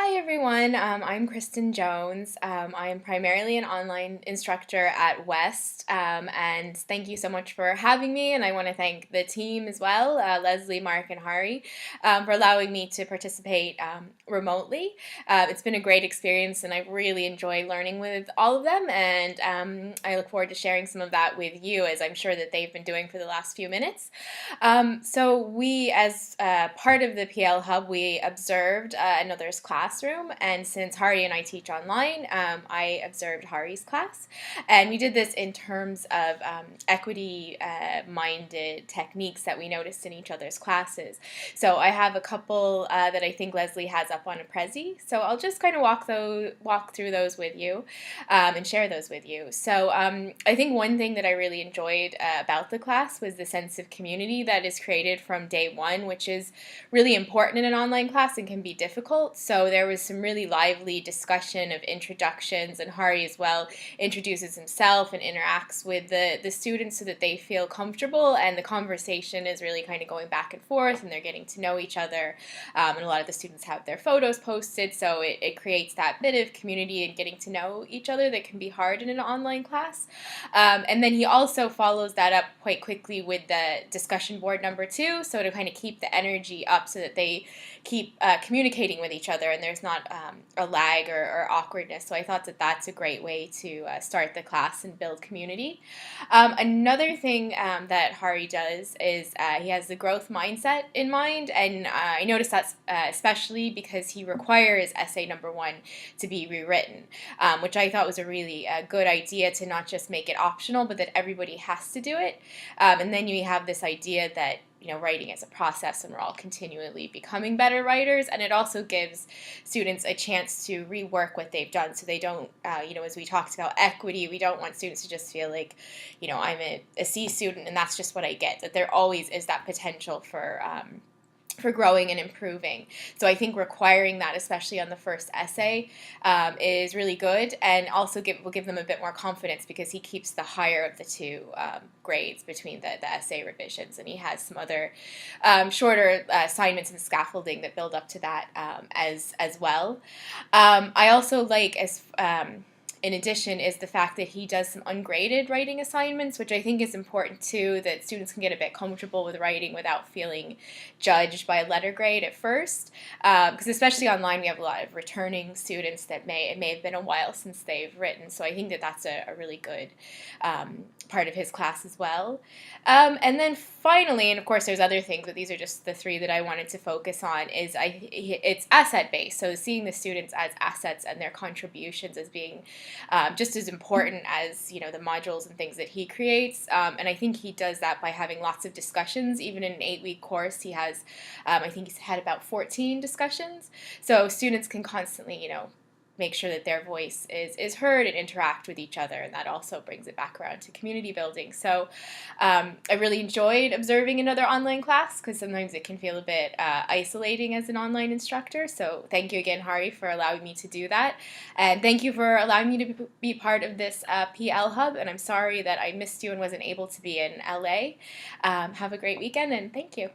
Hi everyone, I'm Kristen Jones. I am primarily an online instructor at West, and thank you so much for having me. And I want to thank the team as well, Leslie, Mark, and Hari, for allowing me to participate remotely. It's been a great experience, and I really enjoy learning with all of them. And I look forward to sharing some of that with you, as I'm sure that they've been doing for the last few minutes. So we, as part of the PL Hub, we observed another's classroom, and since Hari and I teach online, I observed Hari's class, and we did this in terms of equity-minded techniques that we noticed in each other's classes. So I have a couple that I think Leslie has up on a Prezi, so I'll just kind of walk through those with you and share those with you. So I think one thing that I really enjoyed about the class was the sense of community that is created from day one, which is really important in an online class and can be difficult. So there was some really lively discussion of introductions, and Hari as well introduces himself and interacts with the students so that they feel comfortable, and the conversation is really kind of going back and forth, and they're getting to know each other. And a lot of the students have their photos posted, so it creates that bit of community and getting to know each other that can be hard in an online class. And then he also follows that up quite quickly with the discussion board number 2, so to kind of keep the energy up so that they keep communicating with each other and there's not a lag or awkwardness. So I thought that that's a great way to start the class and build community. Another thing that Hari does is he has the growth mindset in mind, and I noticed that especially because he requires essay number 1 to be rewritten, which I thought was a really good idea, to not just make it optional, but that everybody has to do it. And then you have this idea that writing is a process, and we're all continually becoming better writers, and it also gives students a chance to rework what they've done, so they don't, as we talked about equity, we don't want students to just feel like, I'm a C student and that's just what I get, that there always is that potential for growing and improving. So I think requiring that, especially on the first essay, is really good, and also will give them a bit more confidence, because he keeps the higher of the two grades between the essay revisions, and he has some other shorter assignments and scaffolding that build up to that as well. I also like, as in addition, is the fact that he does some ungraded writing assignments, which I think is important too, that students can get a bit comfortable with writing without feeling judged by a letter grade at first. Because especially online, we have a lot of returning students that it may have been a while since they've written. So I think that that's a really good part of his class as well. And then finally, and of course there's other things, but these are just the 3 that I wanted to focus on, is it's asset-based. So seeing the students as assets and their contributions as being just as important as the modules and things that he creates, and I think he does that by having lots of discussions. Even in an 8-week course, he has I think he's had about 14 discussions, so students can constantly make sure that their voice is heard and interact with each other, and that also brings it back around to community building. So I really enjoyed observing another online class, because sometimes it can feel a bit isolating as an online instructor. So thank you again, Hari, for allowing me to do that, and thank you for allowing me to be part of this PL Hub, and I'm sorry that I missed you and wasn't able to be in LA. Have a great weekend, and thank you.